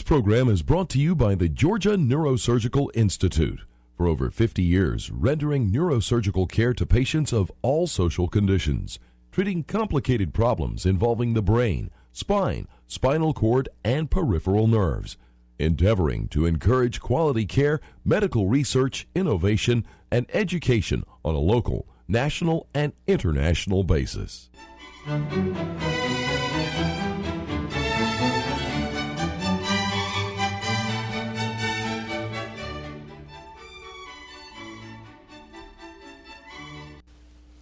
program is brought to you by the Georgia Neurosurgical Institute. For over 50 years, rendering neurosurgical care to patients of all social conditions, treating complicated problems involving the brain, spine, spinal cord, and peripheral nerves, endeavoring to encourage quality care, medical research, innovation, and education on a local, national, and international basis.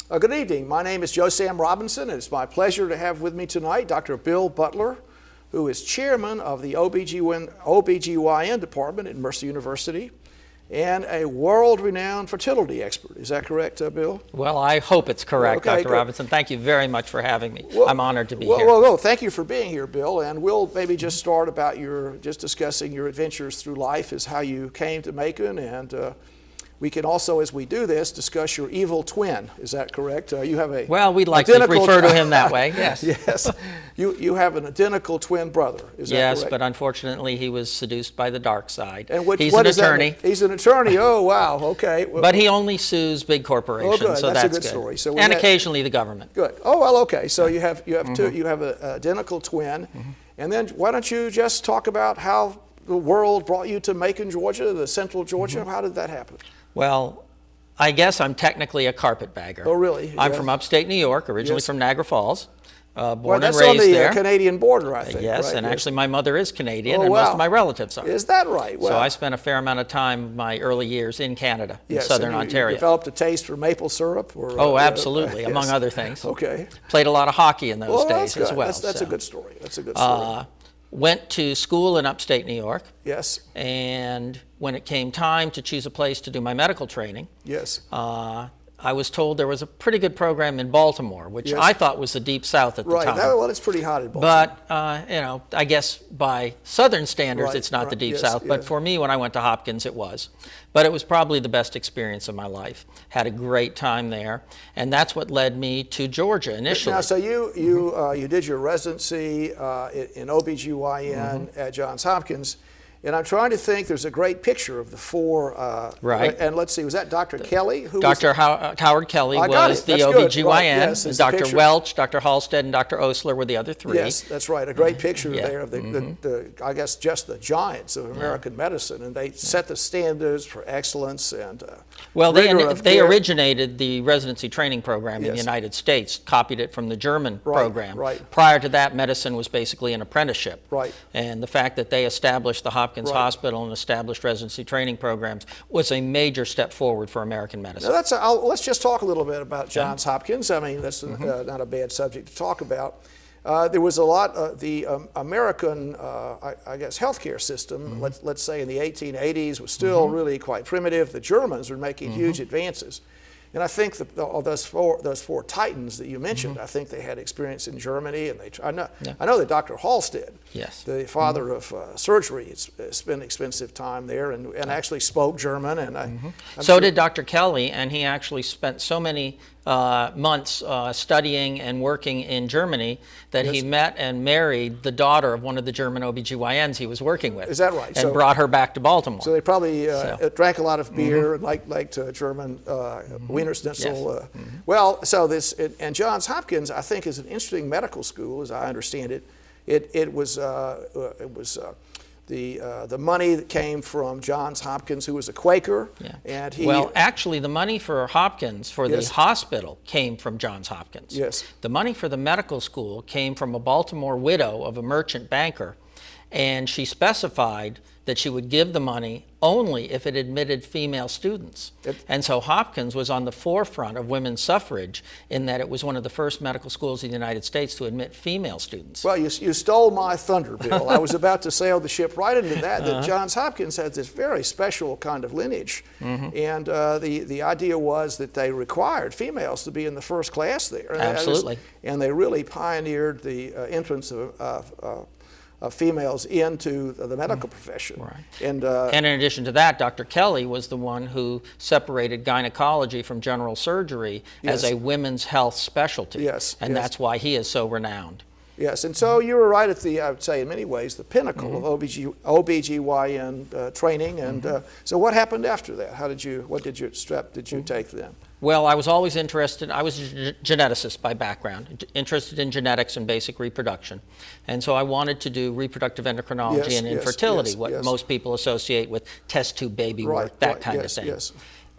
Good evening. My name is Joe Sam Robinson, and it's my pleasure to have with me tonight Dr. Bill Butler, who is chairman of the OBGYN department at Mercer University and a world-renowned fertility expert. Is that correct, Bill? Well, I hope it's correct, Okay, Dr. good. Robinson. Thank you very much for having me. Well, I'm honored to be here. Well, thank you for being here, Bill. And we'll maybe just start about just discussing your adventures through life, as how you came to Macon, and we can also, as we do this, discuss your evil twin. Is that correct? You have a Well, we'd like to refer to him that way, yes. Yes. You have an identical twin brother. Is that yes, correct? but unfortunately he was seduced by the dark side. And He's what an does that attorney. mean? He's an attorney. Oh, wow. Okay. Well, But he only sues big corporations, good. so That's a that's good story. So we and had- occasionally the government. Good. Oh, well, okay. So you have an identical twin. And then why don't you just talk about how the world brought you to Macon, Georgia, the central Georgia? How did that happen? Well, I guess I'm technically a carpetbagger. Oh, really? I'm Yes. from upstate New York, originally Yes. from Niagara Falls. Born Well, and that's raised on the there. Canadian border, I think. Yes, right? and actually my mother is Canadian, Oh, and most wow. of my relatives are. Is that right? So I spent a fair amount of time, my early years, in Canada, in Yes, southern and you Ontario. developed a taste for maple syrup? Or, Oh, absolutely, yes. among other things. Okay. Played a lot of hockey in those Well, days that's as good. well. That's so. a good story. That's a good story. Went to school in upstate New York, Yes. and when it came time to choose a place to do my medical training, Yes. I was told there was a pretty good program in Baltimore, which Yes. I thought was the deep south at the Right. time. Well, it's pretty hot in Baltimore. But, I guess by Southern standards, Right, it's not the right, Deep yes, South. But yes. for me, when I went to Hopkins, it was. But it was probably the best experience of my life. Had a great time there. And that's what led me to Georgia initially. Now, so you did your residency in OBGYN at Johns Hopkins. And I'm trying to think, there's a great picture of the four. Right. And let's see, was that Dr. Kelly? Who Dr. Howard Kelly I got was it. the That's good. OBGYN. Right. Yes, it's the Dr. picture. Welch, Dr. Halstead, and Dr. Osler were the other three. Yes, that's right. A great picture Yeah. there of the I guess, just the giants of American medicine. And they set the standards for excellence and Well, rigor of they care. originated the residency training program in the Yes. United States, copied it from the German program. right. Prior to that, medicine was basically an apprenticeship. Right. And the fact that they established the Hopkins Right. Hospital and established residency training programs was a major step forward for American medicine. Now let's just talk a little bit about Johns Hopkins. I mean, that's not a bad subject to talk about. There was a lot, the American, I guess, healthcare system, let's say in the 1880s, was still really quite primitive. The Germans were making huge advances. And I think those four titans that you mentioned, I think they had experience in Germany, and I know that Dr. Halstead, Yes. the father of surgery, spent expensive time there and actually spoke German. And I'm So sure- did Dr. Kelly, and he actually spent so many months studying and working in Germany that he met and married the daughter of one of the German OBGYNs he was working with. Is that right? And So- brought her back to Baltimore. So they probably drank a lot of beer and liked German Wiener Schnitzel. Yes. Well, so and Johns Hopkins, I think, is an interesting medical school, as I understand it. It was the money that came from Johns Hopkins, who was a Quaker, and he. Well, actually, the money for Hopkins, for Yes. the hospital, came from Johns Hopkins. Yes. The money for the medical school came from a Baltimore widow of a merchant banker, and she specified that she would give the money only if it admitted female students. And so Hopkins was on the forefront of women's suffrage in that it was one of the first medical schools in the United States to admit female students. Well, you stole my thunder, Bill. I was about to sail the ship right into that Johns Hopkins had this very special kind of lineage. And the idea was that they required females to be in the first class there. Absolutely. And they really pioneered the entrance of females into the medical profession. Right. And in addition to that, Dr. Kelly was the one who separated gynecology from general surgery as Yes. a women's health specialty. Yes, And yes. that's why he is so renowned. Yes, and so you were right at the, I would say in many ways, the pinnacle of OBGYN training. And so what happened after that? What step did you take then? Well, I was always interested. I was a geneticist by background, interested in genetics and basic reproduction. And so I wanted to do reproductive endocrinology and infertility, what most people associate with test tube baby work, that kind of thing. Yes.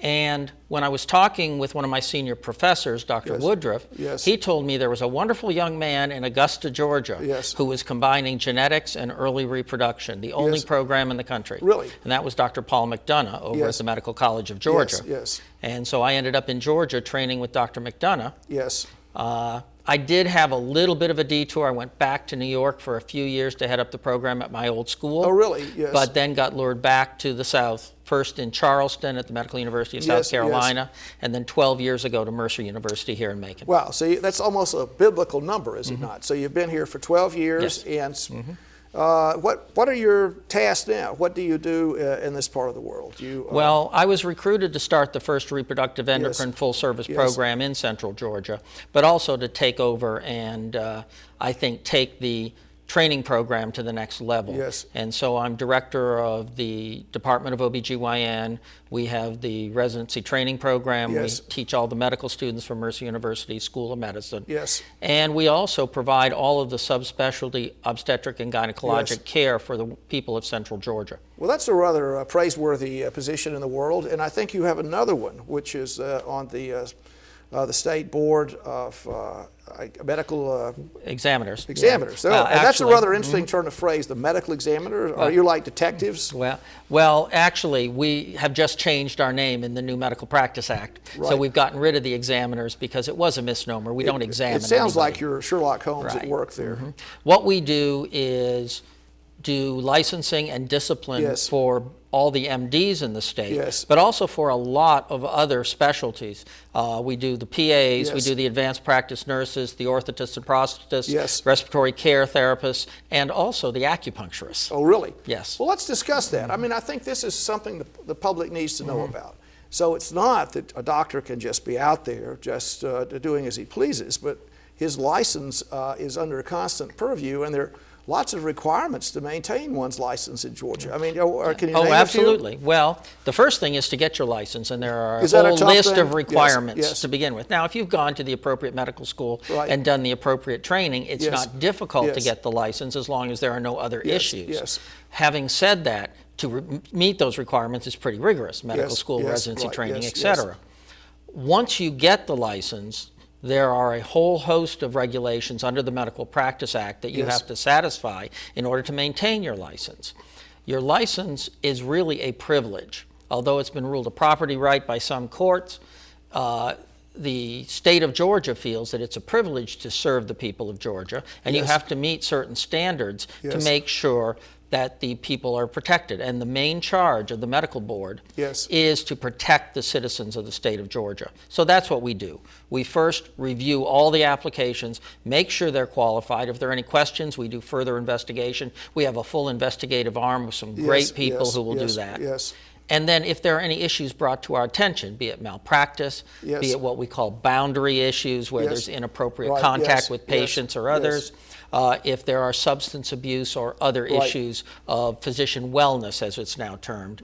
And when I was talking with one of my senior professors, Dr. Woodruff, he told me there was a wonderful young man in Augusta, Georgia, who was combining genetics and early reproduction, the only program in the country. Really? And that was Dr. Paul McDonough over at the Medical College of Georgia. And so I ended up in Georgia training with Dr. McDonough. I did have a little bit of a detour. I went back to New York for a few years to head up the program at my old school. Oh, really? Yes. But then got lured back to the South, first in Charleston at the Medical University of South Carolina, and then 12 years ago to Mercer University here in Macon. Wow, so that's almost a biblical number, is it not? So you've been here for 12 years, and what are your tasks now? What do you do in this part of the world? Well, I was recruited to start the first reproductive endocrine full-service program in Central Georgia, but also to take over and I think take the training program to the next level. And so I'm director of the Department of OBGYN. We have the residency training program. We teach all the medical students from Mercer University School of Medicine. And we also provide all of the subspecialty obstetric and gynecologic care for the people of Central Georgia. Well, that's a rather praiseworthy position in the world, and I think you have another one, which is on the state board of medical examiners. And that's a rather interesting turn of phrase, the medical examiner. Are you like detectives? Well, actually, we have just changed our name in the new Medical Practice Act. So we've gotten rid of the examiners because it was a misnomer. We don't examine It sounds anybody. like you're Sherlock Holmes at work there. What we do is do licensing and discipline for all the MDs in the state, but also for a lot of other specialties. We do the PAs, we do the advanced practice nurses, the orthotists and prosthetists, respiratory care therapists, and also the acupuncturists. Oh, really? Yes. Well, let's discuss that. I mean, I think this is something the public needs to know about. So it's not that a doctor can just be out there just doing as he pleases, but his license is under a constant purview, and there are lots of requirements to maintain one's license in Georgia. I mean, can you name absolutely. a few? Well, the first thing is to get your license, and there are a whole list of requirements to begin with. Now, if you've gone to the appropriate medical school and done the appropriate training, it's not difficult to get the license as long as there are no other issues. Having said that, to meet those requirements is pretty rigorous, medical school, residency training, etc. Once you get the license, there are a whole host of regulations under the Medical Practice Act that you have to satisfy in order to maintain your license. Your license is really a privilege. Although it's been ruled a property right by some courts, the state of Georgia feels that it's a privilege to serve the people of Georgia, and you have to meet certain standards to make sure that the people are protected. And the main charge of the medical board is to protect the citizens of the state of Georgia. So that's what we do. We first review all the applications, make sure they're qualified. If there are any questions, we do further investigation. We have a full investigative arm with some great people who will do that. And then if there are any issues brought to our attention, be it malpractice, be it what we call boundary issues where there's inappropriate contact with patients or others, if there are substance abuse or other issues of physician wellness, as it's now termed,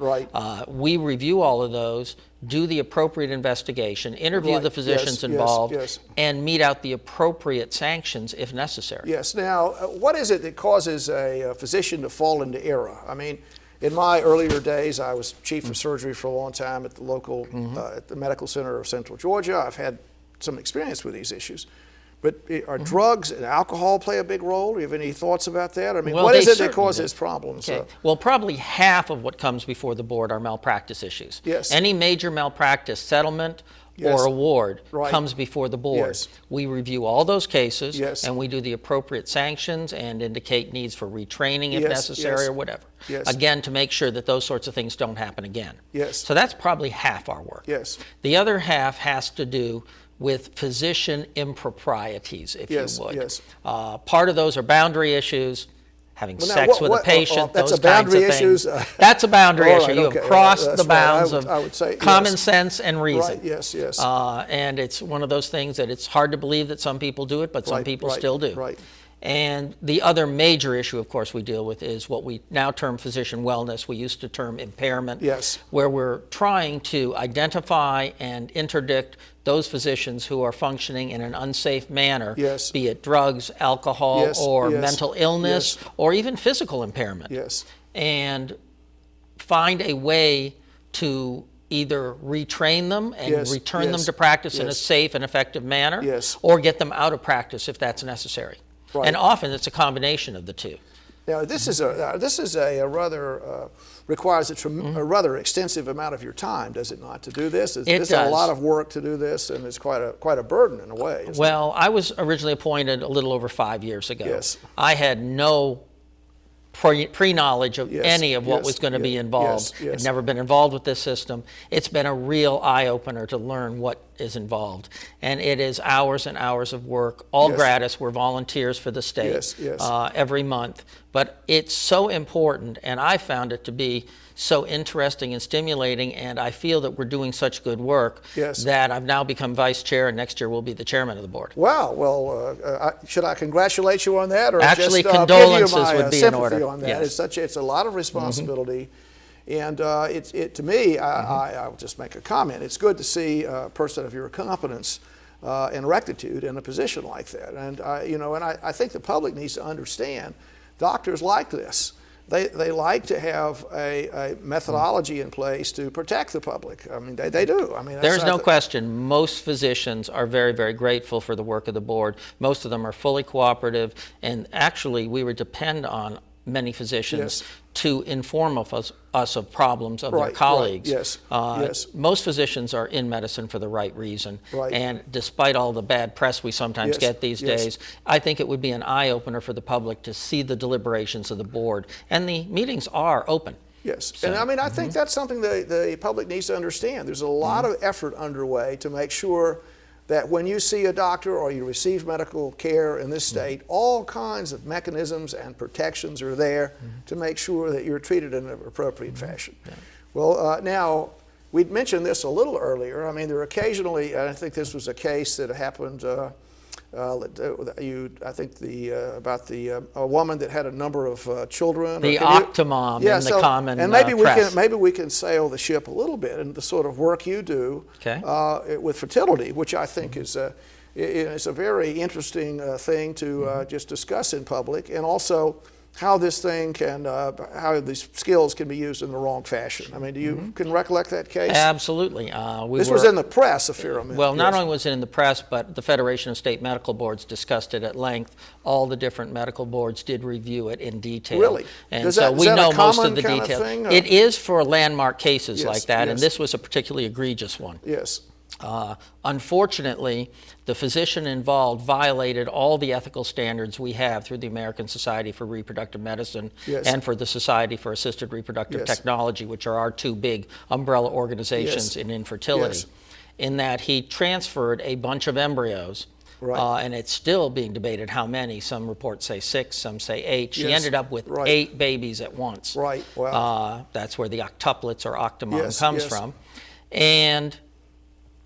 we review all of those, do the appropriate investigation, interview the physicians involved, and mete out the appropriate sanctions if necessary. Now, what is it that causes a physician to fall into error? I mean, in my earlier days, I was chief of surgery for a long time at the local, at the Medical Center of Central Georgia. I've had some experience with these issues. But are drugs and alcohol play a big role? Do you have any thoughts about that? I mean, what is it that causes problems? Well, probably half of what comes before the board are malpractice issues. Any major malpractice settlement or award comes before the board. We review all those cases and we do the appropriate sanctions and indicate needs for retraining if necessary or whatever. Again, to make sure that those sorts of things don't happen again. So that's probably half our work. The other half has to do with physician improprieties, if you would. Part of those are boundary issues, having sex with a patient, those kinds of things. That's a boundary issue. You have crossed the bounds of common sense and reason. And it's one of those things that it's hard to believe that some people do it, but some people still do. And the other major issue, of course, we deal with is what we now term physician wellness. We used to term impairment, Yes. where we're trying to identify and interdict those physicians who are functioning in an unsafe manner, Yes. be it drugs, alcohol, Yes, or yes, mental illness, yes. or even physical impairment. Yes. And find a way to either retrain them and Yes, return them yes, to practice in a yes. safe and effective manner, Yes. or get them out of practice if that's necessary. Right. And often it's a combination of the two. Now, this is a rather requires a rather extensive amount of your time, does it not, to do this? It's It a does. lot of work to do this, and it's quite a burden in a way. Isn't it? Well, I was originally appointed a little over 5 years ago. Yes. I had no pre-knowledge of Yes, any of what yes, was going to be yes, involved. yes. I'd never been involved with this system. It's been a real eye-opener to learn what is involved. And it is hours and hours of work, all Yes. gratis. We're volunteers for the state Yes, yes. every month. But it's so important, and I found it to be so interesting and stimulating, and I feel that we're doing such good work Yes. that I've now become vice chair, and next year will be the chairman of the board. Wow. Well, should I congratulate you on that, or Actually, just condolences give you my would be in sympathy order. on that? Yes. It's a lot of responsibility, and to me, I'll just make a comment. It's good to see a person of your competence and rectitude in a position like that, and I think the public needs to understand doctors like this. They like to have a methodology in place to protect the public. I mean, they do. I mean, There's no question. Most physicians are very, very grateful for the work of the board. Most of them are fully cooperative, and actually, we would depend on many physicians Yes. to inform us of problems of Right, their right. colleagues. Yes, yes. Most physicians are in medicine for the right reason, Right. and despite all the bad press we sometimes Yes, get these yes. days, I think it would be an eye-opener for the public to see the deliberations of the board, and the meetings are open. Yes, So, and I mean, I think that's something the public needs to understand. There's a lot of effort underway to make sure that when you see a doctor or you receive medical care in this state, all kinds of mechanisms and protections are there to make sure that you're treated in an appropriate fashion. Yeah. Well, now, we'd mentioned this a little earlier. I mean, there are occasionally, I think this was a case that happened, I think about a woman that had a number of children. The Can you- octomom Yeah, in the so- common and maybe press. maybe we can sail the ship a little bit in the sort of work you do Okay. with fertility, which I think is a very interesting thing to just discuss in public, and also how this thing can, how these skills can be used in the wrong fashion. I mean, do you can recollect that case? Absolutely. This was in the press a fair amount. Well, not yes. only was it in the press, but the Federation of State Medical Boards discussed it at length. All the different medical boards did review it in detail. Really? And Is so that- is we that a know most common of the kind of details. thing, or- It is for landmark cases Yes, like that, and yes. this was a particularly egregious one. Yes. Unfortunately, the physician involved violated all the ethical standards we have through the American Society for Reproductive Medicine Yes. and for the Society for Assisted Reproductive Yes. Technology, which are our two big umbrella organizations Yes. in infertility, Yes. in that he transferred a bunch of embryos. Right. And it's still being debated how many. Some reports say 6, some say 8. She Yes. ended up with Right. 8 babies at once. Right. Wow. That's where the octuplets or octomom Yes, comes yes. from. And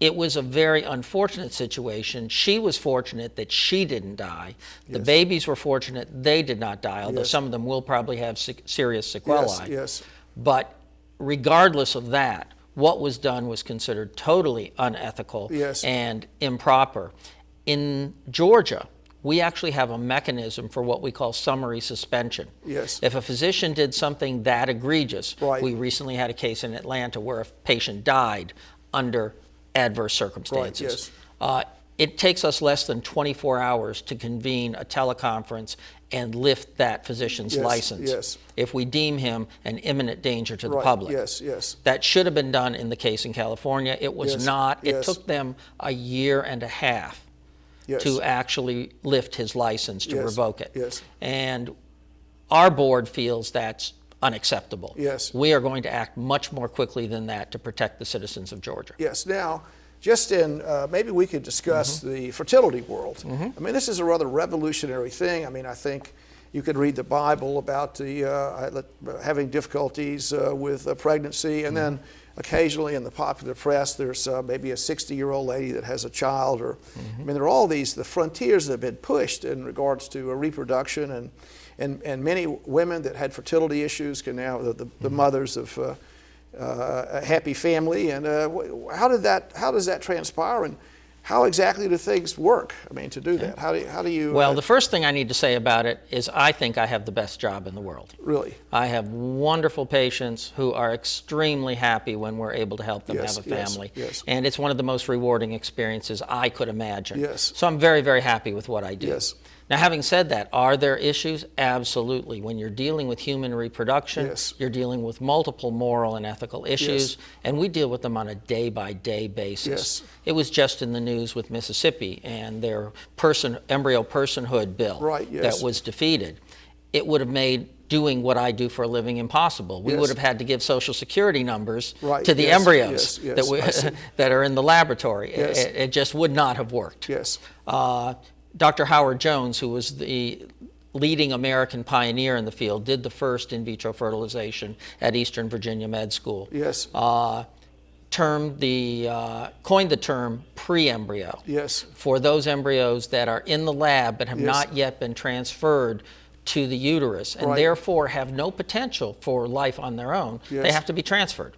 it was a very unfortunate situation. She was fortunate that she didn't die. The Yes. babies were fortunate they did not die, although Yes. some of them will probably have serious sequelae. Yes. Yes. But regardless of that, what was done was considered totally unethical Yes. and improper. In Georgia, we actually have a mechanism for what we call summary suspension. Yes. If a physician did something that egregious, Right. we recently had a case in Atlanta where a patient died under adverse circumstances. It takes us less than 24 hours to convene a teleconference and lift that physician's Yes, license yes. if we deem him an imminent danger to the Right. public. Yes. Yes. That should have been done in the case in California. It was Yes, not. It yes. took them a year and a half Yes. to actually lift his license, to Yes, revoke it. yes. And our board feels that's unacceptable. Yes. We are going to act much more quickly than that to protect the citizens of Georgia. Yes. Now, just in, maybe we could discuss the fertility world. I mean, this is a rather revolutionary thing. I mean, I think you could read the Bible about the having difficulties with pregnancy, and then occasionally in the popular press there's maybe a 60-year-old lady that has a child, or I mean, there are all the frontiers that have been pushed in regards to reproduction, and many women that had fertility issues can now the mothers of a happy family. And how does that transpire, and how exactly do things work? I mean, to do that, how do you? Well, the first thing I need to say about it is I think I have the best job in the world. Really? I have wonderful patients who are extremely happy when we're able to help them have a family. Yes. And it's one of the most rewarding experiences I could imagine. Yes. So I'm very, very happy with what I do. Yes. Now, having said that, are there issues? Absolutely. When you're dealing with human reproduction, Yes. you're dealing with multiple moral and ethical issues, Yes. and we deal with them on a day-by-day basis. Yes. It was just in the news with Mississippi and their embryo personhood bill Right, yes. that was defeated. It would have made doing what I do for a living impossible. We Yes. would have had to give Social Security numbers Right, to the yes, embryos yes, that, I see. that are in the laboratory. Yes. It just would not have worked. Yes. Dr. Howard Jones, who was the leading American pioneer in the field, did the first in vitro fertilization at Eastern Virginia Med School. Yes. Coined the term pre-embryo. Yes. For those embryos that are in the lab but have Yes. not yet been transferred to the uterus, and Right. therefore have no potential for life on their own. Yes. They have to be transferred.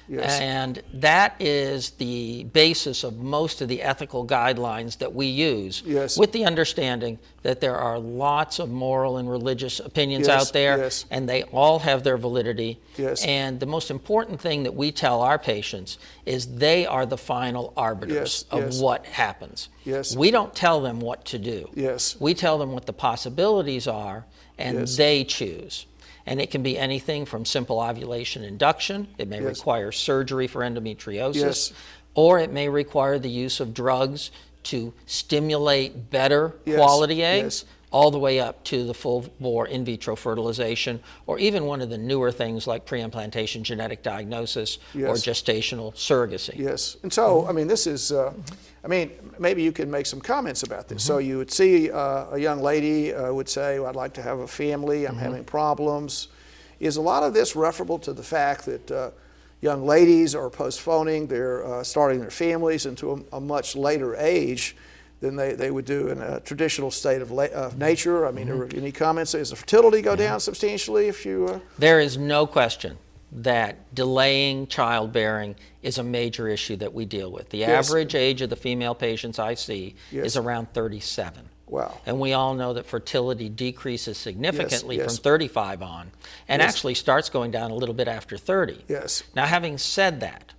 Yes. And that is the basis of most of the ethical guidelines that we use, Yes. with the understanding that there are lots of moral and religious opinions Yes, out there, yes. and they all have their validity. Yes. And the most important thing that we tell our patients is they are the final arbiters Yes, of yes. what happens. Yes. We don't tell them what to do. Yes. We tell them what the possibilities are, and Yes. they choose. And it can be anything from simple ovulation induction. It may Yes. require surgery for endometriosis, Yes. or it may require the use of drugs to stimulate better Yes. quality eggs, Yes. all the way up to the full-bore in vitro fertilization, or even one of the newer things like pre-implantation genetic diagnosis or Yes. gestational surrogacy. Yes. And so, I mean, this is, maybe you can make some comments about this. So you would see a young lady would say, well, I'd like to have a family, I'm having problems. Is a lot of this referable to the fact that young ladies are postponing their starting their families into a much later age than they would do in a traditional state of nature? I mean, are any comments? Does the fertility go down substantially if you... There is no question that delaying childbearing is a major issue that we deal with. The Yes. average age of the female patients I see Yes. is around 37. Wow. And we all know that fertility decreases significantly Yes. from 35 on, and Yes. actually starts going down a little bit after 30. Yes. Now, having said that,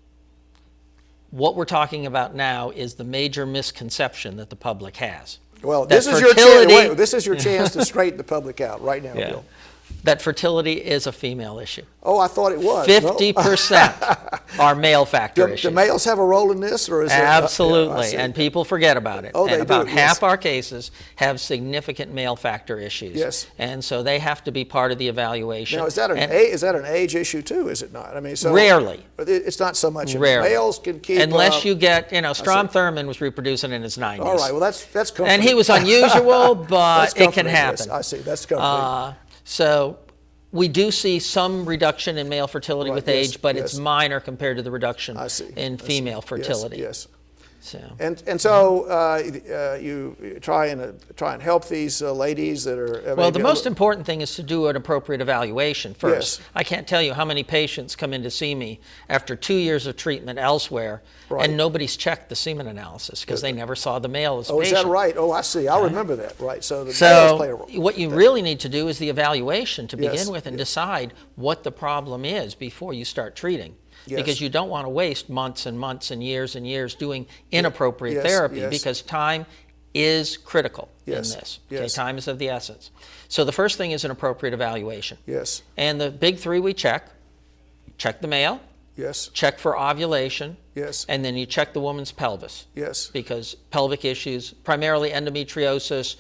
what we're talking about now is the major misconception that the public has. Well, That this is your chance. fertility- This is your chance to straighten the public out right now, Yeah. Bill. That fertility is a female issue. Oh, I thought it was. 50% are male factor Do issues. males have a role in this, or is it? Absolutely, Yeah, I see. and people forget about it. Oh, and they do, about yes. half our cases have significant male factor issues. Yes. And so they have to be part of the evaluation. Now, is that And an age issue too? Is it not? I mean, so Rarely. But it's not so much. Rarely. Males can keep. Unless you get, Strom see. Thurmond was reproducing in his 90s. All right. Well, that's comforting. And he was unusual, That's but it can comforting, yes. happen. I see. That's comforting. So we do see some reduction in male fertility Right, with yes, age, but yes. it's minor compared to the reduction I see. in I see. female Yes, fertility. Yes. So. And so you try and help these ladies that are. Well, the most important thing is to do an appropriate evaluation first. Yes. I can't tell you how many patients come in to see me after 2 years of treatment elsewhere, Right. and nobody's checked the semen analysis because they never saw the male as a Oh, patient. is that right? Oh, I see. I remember that. Right. So the males So play a role. what you really need to do is the evaluation to Yes, begin with and decide what the problem is before you start treating. Yes. Because you don't want to waste months and months and years doing inappropriate Yes, therapy, yes. because time is critical Yes, in this. Okay? yes. Time is of the essence. So the first thing is an appropriate evaluation. Yes. And the big three we check the male, Yes. check for ovulation, Yes. and then you check the woman's pelvis. Yes. Because pelvic issues, primarily endometriosis,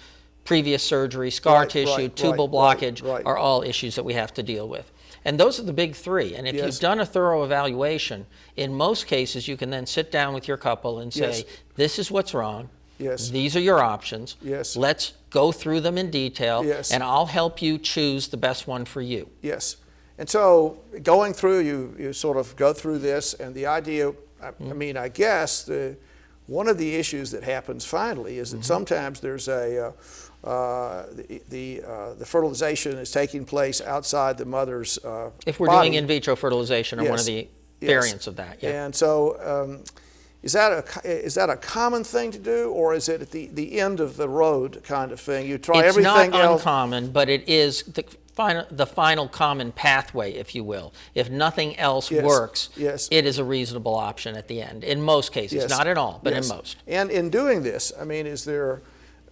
previous surgery, scar Right, tissue, right, tubal right, blockage right. are all issues that we have to deal with. And those are the big three. And if Yes. you've done a thorough evaluation, in most cases you can then sit down with your couple and say, Yes. this is what's wrong, Yes. These are your options. Yes. Let's go through them in detail, Yes. and I'll help you choose the best one for you. Yes. And so going through, you sort of go through this, and the idea, I mean, I guess one of the issues that happens finally is that sometimes there's the fertilization is taking place outside the mother's If we're body. doing in vitro fertilization, or one of the variants of that, yeah. And so is that a common thing to do, or is it at the end of the road kind of thing? You try everything else. It's not uncommon, but it is the final common pathway, if you will. If nothing else works, it is a reasonable option at the end, in most cases. Not in all, but in most. And in doing this, I mean, is there,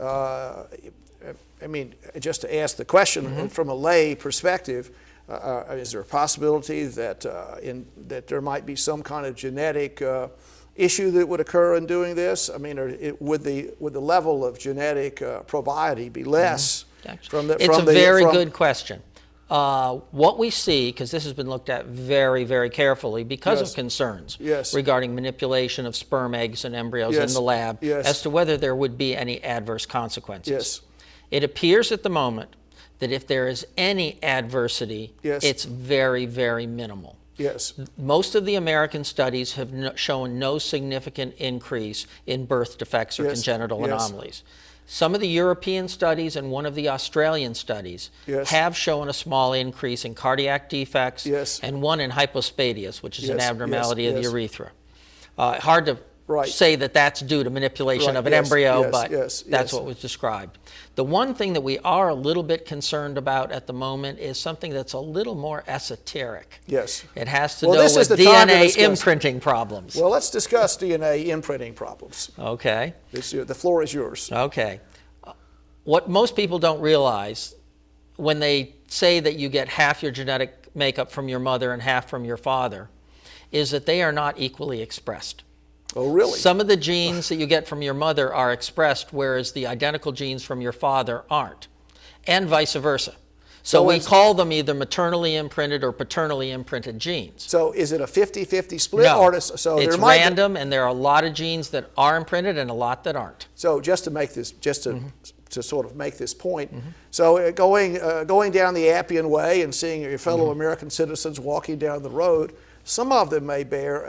I mean, just to ask the question from a lay perspective, is there a possibility that that there might be some kind of genetic issue that would occur in doing this? I mean, would the level of genetic probity be less? It's a very good question. What we see, because this has been looked at very, very carefully because of concerns regarding manipulation of sperm, eggs, and embryos in the lab, as to whether there would be any adverse consequences. It appears at the moment that if there is any adversity, it's very, very minimal. Most of the American studies have shown no significant increase in birth defects or congenital anomalies. Some of the European studies and one of the Australian studies have shown a small increase in cardiac defects and one in hypospadias, which is an abnormality of the urethra. Hard to say that that's due to manipulation of an embryo, but that's what was described. The one thing that we are a little bit concerned about at the moment is something that's a little more esoteric. It has to do with DNA imprinting problems. Well, let's discuss DNA imprinting problems. Okay. The floor is yours. Okay. What most people don't realize when they say that you get half your genetic makeup from your mother and half from your father is that they are not equally expressed. Oh, really? Some of the genes that you get from your mother are expressed, whereas the identical genes from your father aren't, and vice versa. So we call them either maternally imprinted or paternally imprinted genes. So is it a 50-50 split? No, so it's random, and there are a lot of genes that are imprinted and a lot that aren't. So just to make this, to sort of make this point, so going down the Appian Way and seeing your fellow American citizens walking down the road, some of them may bear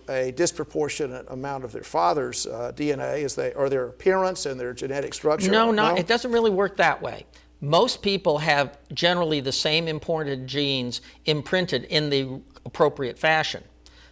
a disproportionate amount of their father's DNA, or their appearance and their genetic structure. No, it doesn't really work that way. Most people have generally the same imported genes imprinted in the appropriate fashion.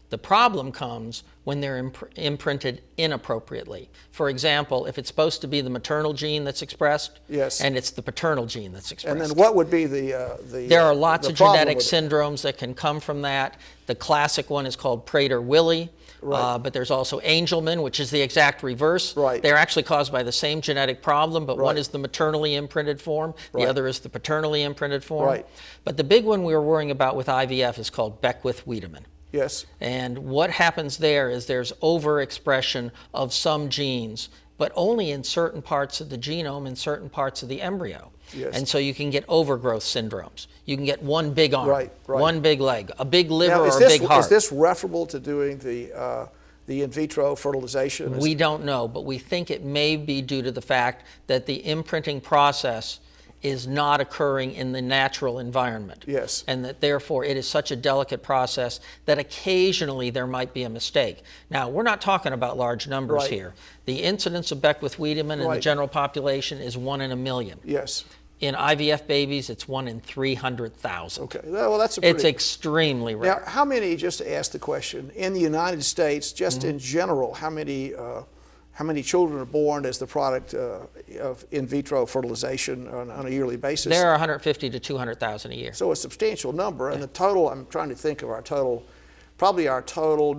The problem comes when they're imprinted inappropriately. For example, if it's supposed to be the maternal gene that's expressed, and it's the paternal gene that's expressed. And then what would be There are lots of genetic syndromes that can come from that. The classic one is called Prader-Willi, but there's also Angelman, which is the exact reverse. They're actually caused by the same genetic problem, but one is the maternally imprinted form, the other is the paternally imprinted form. But the big one we were worrying about with IVF is called Beckwith-Wiedemann. And what happens there is there's overexpression of some genes, but only in certain parts of the genome and certain parts of the embryo. And so you can get overgrowth syndromes. You can get one big arm, one big leg, a big liver, or a big heart. Is this referable to doing the in vitro fertilization? We don't know, but we think it may be due to the fact that the imprinting process is not occurring in the natural environment. And that therefore it is such a delicate process that occasionally there might be a mistake. Now, we're not talking about large numbers here. The incidence of Beckwith-Wiedemann in the general population is 1 in a million. In IVF babies, it's 1 in 300,000. Okay, well, that's it's extremely rare. Now, how many, just to ask the question, in the United States, just in general, how many children are born as the product of in vitro fertilization on a yearly basis? There are 150 to 200,000 a year. So a substantial number, and the total, I'm trying to think of our total, probably our total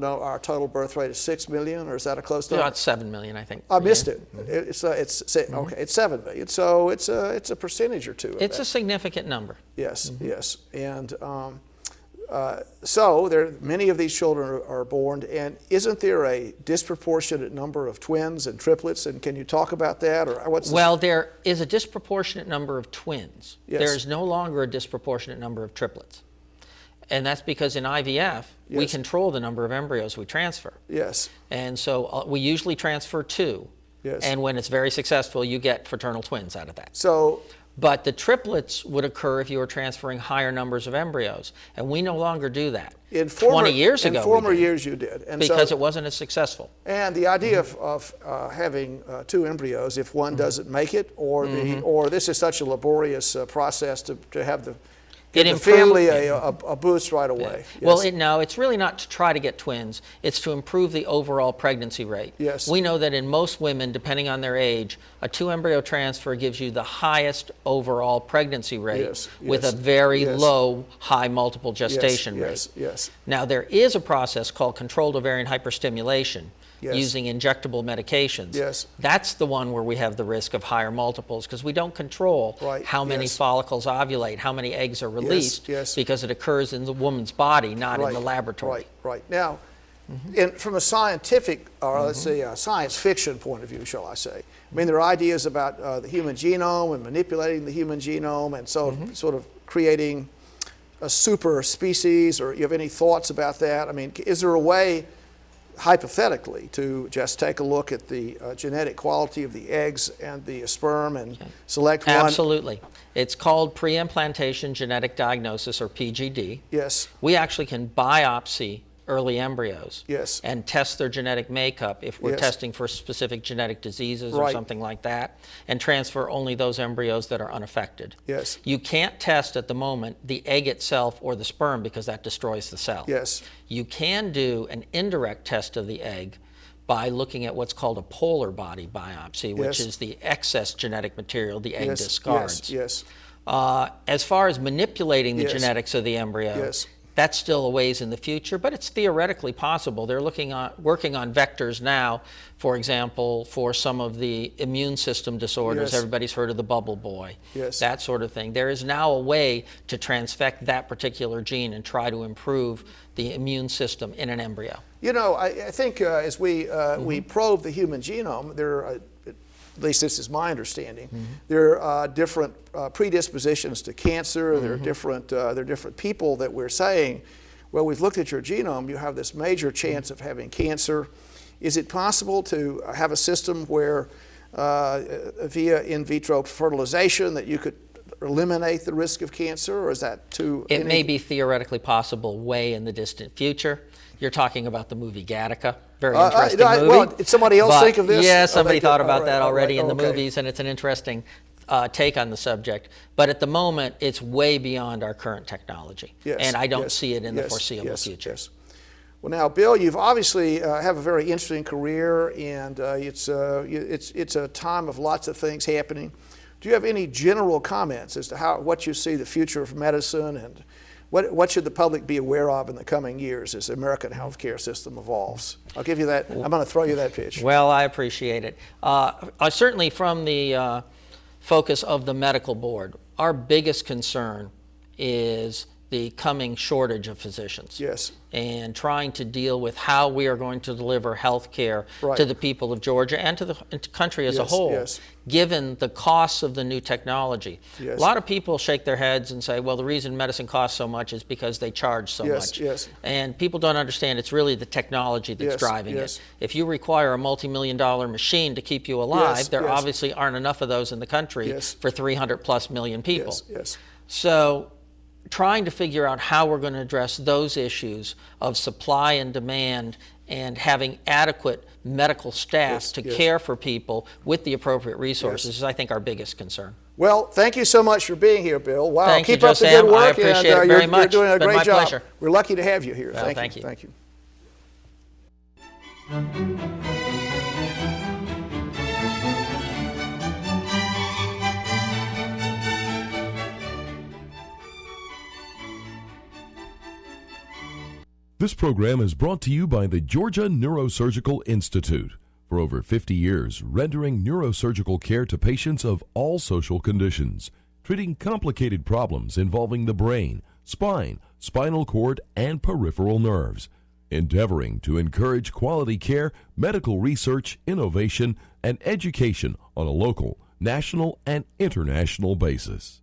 birth rate is 6 million, or is that a close number? About 7 million, I think. I missed it. Okay, it's 7 million. So it's a percentage or two. It's a significant number. Yes, and so many of these children are born, and isn't there a disproportionate number of twins and triplets? And can you talk about that, or what's? Well, there is a disproportionate number of twins. There is no longer a disproportionate number of triplets, and that's because in IVF we control the number of embryos we transfer. And so we usually transfer 2. Yes. And when it's very successful, you get fraternal twins out of that. So, But the triplets would occur if you were transferring higher numbers of embryos, and we no longer do that. 20 years ago, in former years you did, and because it wasn't as successul. And the idea of having two embryos, if one doesn't make it, or or this is such a laborious process to have the family a boost right away. Yes. Well, no, it's really not to try to get twins. It's to improve the overall pregnancy rate. Yes. We know that in most women, depending on their age, a 2-embryo transfer gives you the highest overall pregnancy rate with a very low high multiple gestation rate. Yes. Now, there is a process called controlled ovarian hyperstimulation. Using injectable medications. Yes. That's the one where we have the risk of higher multiples because we don't control how many follicles ovulate, how many eggs are released, because it occurs in the woman's body, not in the laboratory. Right. Now, from a scientific, or let's say a science fiction point of view, shall I say, I mean, there are ideas about the human genome and manipulating the human genome and so sort of creating a super species, or you have any thoughts about that? I mean, is there a way, hypothetically, to just take a look at the genetic quality of the eggs and the sperm and select one? Absolutely. It's called pre-implantation genetic diagnosis, or PGD. Yes. We actually can biopsy early embryos and test their genetic makeup if we're testing for specific genetic diseases or something like that, and transfer only those embryos that are unaffected. Yes. You can't test at the moment the egg itself or the sperm because that destroys the cell. Yes. You can do an indirect test of the egg by looking at what's called a polar body biopsy, which is the excess genetic material the egg discards. Yes. As far as manipulating the genetics of the embryo, that's still a ways in the future, but it's theoretically possible. They're working on vectors now, for example, for some of the immune system disorders. Everybody's heard of the bubble boy, that sort of thing. There is now a way to transfect that particular gene and try to improve the immune system in an embryo. You know, I think as we probe the human genome, there are, at least this is my understanding, there are different predispositions to cancer. There are different people that we're saying, well, we've looked at your genome, you have this major chance of having cancer. Is it possible to have a system where via in vitro fertilization that you could eliminate the risk of cancer, or is that too? It may be theoretically possible way in the distant future. You're talking about the movie Gattaca. Very interesting movie. Well, did somebody else think of this? Yeah, somebody thought about that already in the movies, and it's an interesting take on the subject. But at the moment, it's way beyond our current technology, and I don't see it in the foreseeable future. Yes. Well, now, Bill, you've obviously have a very interesting career, and it's a time of lots of things happening. Do you have any general comments as to what you see the future of medicine, and what should the public be aware of in the coming years as the American healthcare system evolves? I'll give you that. I'm going to throw you that pitch. Well, I appreciate it. Certainly from the focus of the medical board, our biggest concern is the coming shortage of physicians. Yes. And trying to deal with how we are going to deliver health care to the people of Georgia and to the country as a whole, given the costs of the new technology. A lot of people shake their heads and say, well, the reason medicine costs so much is because they charge so much. And people don't understand it's really the technology that's driving it. If you require a multi-million-dollar machine to keep you alive, there obviously aren't enough of those in the country for 300 plus million people. So trying to figure out how we're going to address those issues of supply and demand and having adequate medical staff to care for people with the appropriate resources is, I think, our biggest concern. Well, thank you so much for being here, Bill. Wow, thank keep you, up the good work. I appreciate it very much. You're doing a great job. Pleasure. We're lucky to have you here. Well, thank you. Thank you. This program is brought to you by the Georgia Neurosurgical Institute. For over 50 years, rendering neurosurgical care to patients of all social conditions, treating complicated problems involving the brain, spine, spinal cord, and peripheral nerves, endeavoring to encourage quality care, medical research, innovation, and education on a local, national, and international basis.